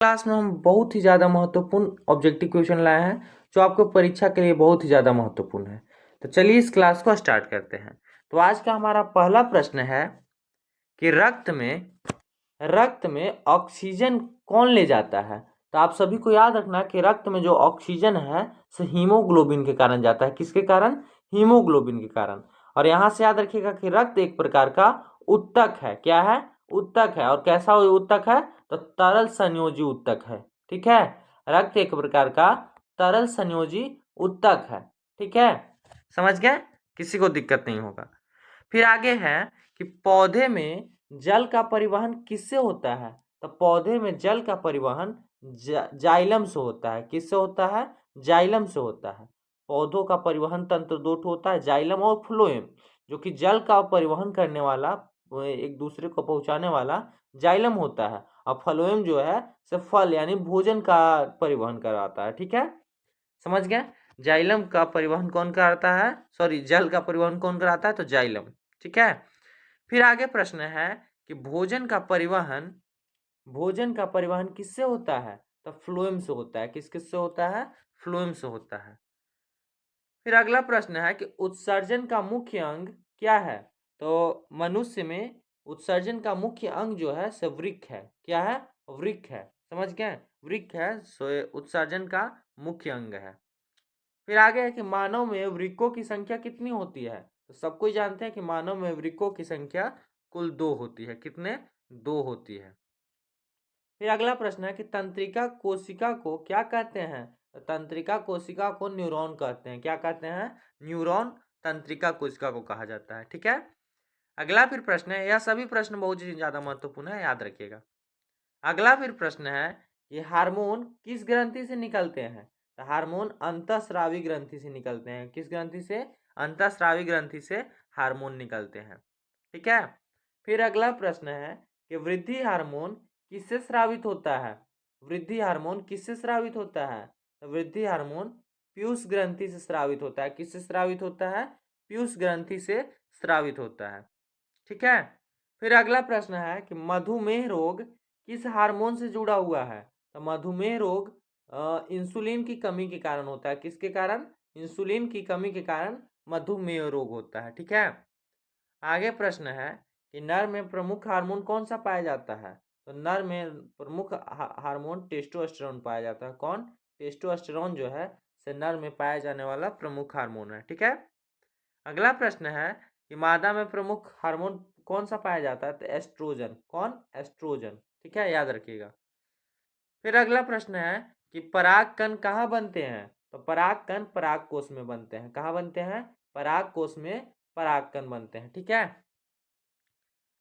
Class में हम बहुत ही ज़्यादा महत्वपूर्ण ऑब्जेक्टिव क्वेश्चन लाए हैं जो आपको परीक्षा के लिए बहुत ही ज़्यादा महत्वपूर्ण है। तो चलिए इस क्लास को स्टार्ट करते हैं। तो आज का हमारा पहला प्रश्न है कि रक्त में ऑक्सीजन कौन ले जाता है। तो आप सभी को याद रखना कि रक्त में जो ऑक्सीजन है सो हीमोग्लोबिन के कारण जाता है। किसके कारण? हीमोग्लोबिन के कारण। और यहाँ से याद रखिएगा कि रक्त एक प्रकार का उत्तक है। क्या है? उत्तक है। और कैसा उत्तक है? तो तरल संयोजी उत्तक है। ठीक है, रक्त एक प्रकार का तरल संयोजी उत्तक है। ठीक है, समझ गए? किसी को दिक्कत नहीं होगा। फिर आगे है कि पौधे में जल का परिवहन किससे होता है। तो पौधे में जल का परिवहन जाइलम से होता है। किससे होता है? जाइलम से होता है। पौधों का परिवहन तंत्र दो ठो होता है, जाइलम और फ्लोएम। जो कि जल का परिवहन करने वाला, एक दूसरे को पहुंचाने वाला जाइलम होता है। और फ्लोएम जो है से फल यानी भोजन का परिवहन कराता है। ठीक है, समझ गए? जाइलम का परिवहन कौन कराता है? सॉरी, जल का परिवहन कौन कराता है? तो जाइलम। ठीक है, फिर आगे प्रश्न है कि भोजन का परिवहन किससे होता है। तो फ्लोएम से होता है। किस किस से होता है? फ्लोएम से होता है। फिर अगला प्रश्न है कि उत्सर्जन का मुख्य अंग क्या है। तो मनुष्य में उत्सर्जन का मुख्य अंग जो है सो वृक्क है। क्या है? वृक्क है। समझ गए? वृक्क है, सो उत्सर्जन का मुख्य अंग है। फिर आगे है कि मानव में वृक्कों की संख्या कितनी होती है। तो सबको ही जानते हैं कि मानव में वृक्कों की संख्या कुल 2 होती है। कितने? 2 होती है। फिर अगला प्रश्न है कि तंत्रिका कोशिका को क्या कहते हैं। तो तंत्रिका कोशिका को न्यूरॉन कहते हैं। क्या कहते हैं? न्यूरॉन तंत्रिका कोशिका को कहा जाता है। ठीक है, अगला फिर प्रश्न है, यह सभी प्रश्न बहुत ही ज्यादा महत्वपूर्ण है, याद रखिएगा। अगला फिर प्रश्न है कि हार्मोन किस ग्रंथि से निकलते हैं। तो हार्मोन अंतःस्रावी ग्रंथि से निकलते हैं। किस ग्रंथि से? अंतःस्रावी ग्रंथि से हार्मोन निकलते हैं। ठीक है, फिर अगला प्रश्न है कि वृद्धि हार्मोन किससे स्रावित होता है। वृद्धि हार्मोन किससे स्रावित होता है। तो वृद्धि हार्मोन पीयूष ग्रंथि से स्रावित होता है। किससे स्रावित होता है? पीयूष ग्रंथि से स्रावित होता है। ठीक है, फिर अगला प्रश्न है कि मधुमेह रोग किस हार्मोन से जुड़ा हुआ है। तो मधुमेह रोग इंसुलिन की कमी के कारण होता है। किसके कारण? इंसुलिन की कमी के कारण मधुमेह रोग होता है। ठीक है, आगे प्रश्न है कि नर में प्रमुख हार्मोन कौन सा पाया जाता है। तो नर में प्रमुख हार्मोन टेस्टोस्टेरोन पाया जाता है। कौन? टेस्टोस्टेरोन जो है से नर में पाया जाने वाला प्रमुख हार्मोन है। ठीक है, अगला प्रश्न है कि मादा में प्रमुख हार्मोन कौन सा पाया जाता है। तो एस्ट्रोजन। कौन? एस्ट्रोजन। ठीक है, याद रखिएगा। फिर अगला प्रश्न है कि परागकण कहाँ बनते हैं। तो परागकण परागकोश में बनते हैं। कहाँ बनते हैं? परागकोश में परागकण बनते हैं। ठीक है,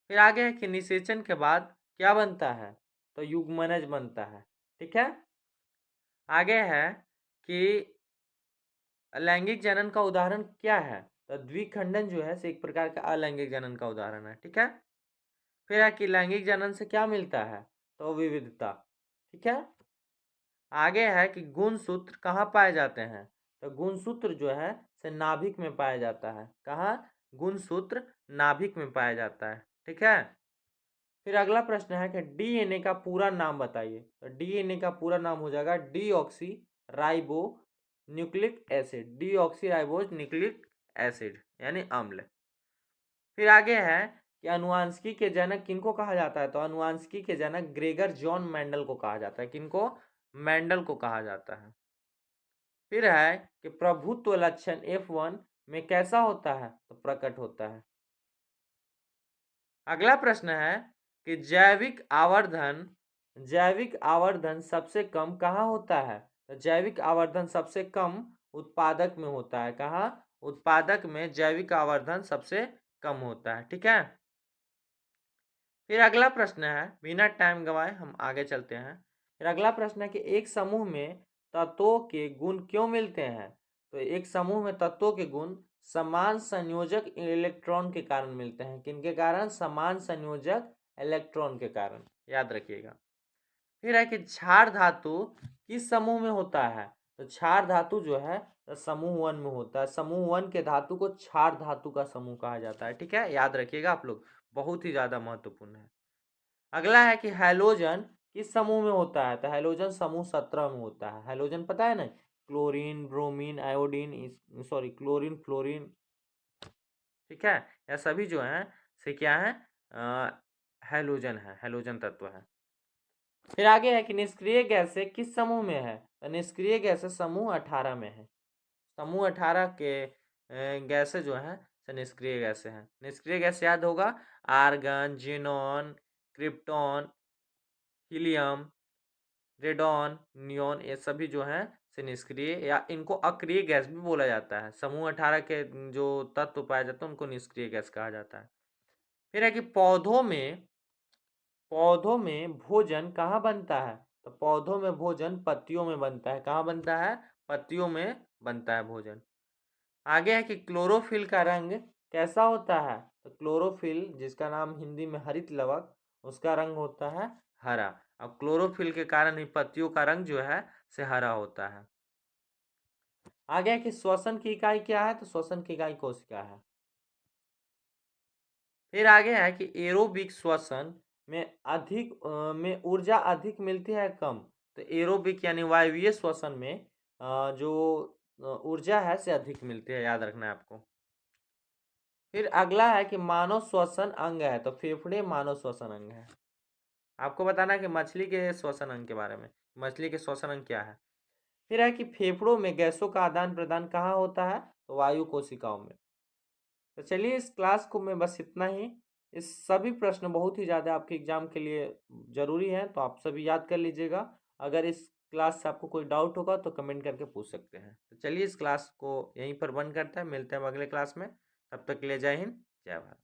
फिर आगे है कि निषेचन के बाद क्या बनता है। तो युग्मनज बनता है। ठीक है, आगे है कि अलैंगिक जनन का उदाहरण क्या है। तो द्विखंडन जो है से एक प्रकार का अलैंगिक जनन का उदाहरण है। ठीक है, फिर है कि लैंगिक जनन से क्या मिलता है। तो विविधता। ठीक है, आगे है कि गुणसूत्र कहाँ पाए जाते हैं। तो गुणसूत्र जो है से नाभिक में पाया जाता है। कहाँ? गुणसूत्र नाभिक में पाया जाता है। ठीक है, फिर अगला प्रश्न है कि डीएनए का पूरा नाम बताइए। तो डीएनए का पूरा नाम हो जाएगा deoxy ribo nucleic acid. Deoxy ribose nucleic acid यानी अम्ल। फिर आगे है कि अनुवांशिकी के जनक किनको कहा जाता है। तो अनुवांशिकी के जनक ग्रेगर जॉन मेंडल को कहा जाता है। किनको? मेंडल को कहा जाता है। फिर है कि प्रभुत्व लक्षण F1 में कैसा होता है। तो प्रकट होता है। अगला प्रश्न है कि जैविक आवर्धन सबसे कम कहाँ होता है। तो जैविक आवर्धन सबसे कम उत्पादक में होता है। कहाँ? उत्पादक में जैविक आवर्धन सबसे कम होता है। ठीक है, फिर अगला प्रश्न है, बिना टाइम गंवाए हम आगे चलते हैं। फिर अगला प्रश्न है कि एक समूह में तत्वों के गुण क्यों मिलते हैं। तो एक समूह में तत्वों के गुण समान संयोजक इलेक्ट्रॉन के कारण मिलते हैं। किनके कारण? समान संयोजक इलेक्ट्रॉन के कारण, याद रखिएगा। फिर है कि क्षार धातु किस समूह में होता है। तो क्षार धातु जो है तो समूह 1 में होता है। समूह 1 के धातु को क्षार धातु का समूह कहा जाता है। ठीक है, याद रखिएगा आप लोग, बहुत ही ज्यादा महत्वपूर्ण है। अगला है कि हैलोजन किस समूह में होता है? तो हैलोजन समूह 17 में होता है। हैलोजन पता है ना, chlorine, bromine, iodine, sorry chlorine, fluorine, ठीक है, यह सभी जो है से क्या है, हैलोजन है, हैलोजन तत्व है। फिर आगे है कि निष्क्रिय गैसें किस समूह में है? तो निष्क्रिय गैसें समूह 18 में है। समूह 18 के गैसें जो हैं से निष्क्रिय गैसें हैं। निष्क्रिय गैस याद होगा, argon, xenon, krypton, helium, radon, neon, ये सभी जो हैं से निष्क्रिय या इनको अक्रिय गैस भी बोला जाता है। समूह 18 के जो तत्व पाए जाते हैं उनको निष्क्रिय गैस कहा जाता है। फिर है कि पौधों में भोजन कहाँ बनता है? तो पौधों में भोजन पत्तियों में बनता है। कहाँ बनता है? पत्तियों में बनता है भोजन। आगे है कि क्लोरोफिल का रंग कैसा होता है? तो क्लोरोफिल, जिसका नाम हिंदी में हरित लवक, उसका रंग होता है हरा। अब क्लोरोफिल के कारण ही पत्तियों का रंग जो है से हरा होता है। आगे है कि श्वसन की इकाई क्या है? तो श्वसन की इकाई कोशिका है। फिर आगे है कि एरोबिक श्वसन में ऊर्जा अधिक मिलती है कम? तो एरोबिक यानी वायवीय श्वसन में जो ऊर्जा है से अधिक मिलती है, याद रखना है आपको। फिर अगला है कि मानव श्वसन अंग है, तो फेफड़े मानव श्वसन अंग है। आपको बताना है कि मछली के श्वसन अंग के बारे में, मछली के श्वसन अंग क्या है। फिर है कि फेफड़ों में गैसों का आदान प्रदान कहाँ होता है? तो वायु कोशिकाओं में। तो चलिए, इस क्लास को मैं बस इतना ही। इस सभी प्रश्न बहुत ही ज़्यादा आपके एग्जाम के लिए ज़रूरी हैं, तो आप सभी याद कर लीजिएगा। अगर इस क्लास से आपको कोई डाउट होगा तो कमेंट करके पूछ सकते हैं। तो चलिए, इस क्लास को यहीं पर बंद करते हैं, मिलते हैं अगले क्लास में। तब तक के लिए जय हिंद, जय भारत।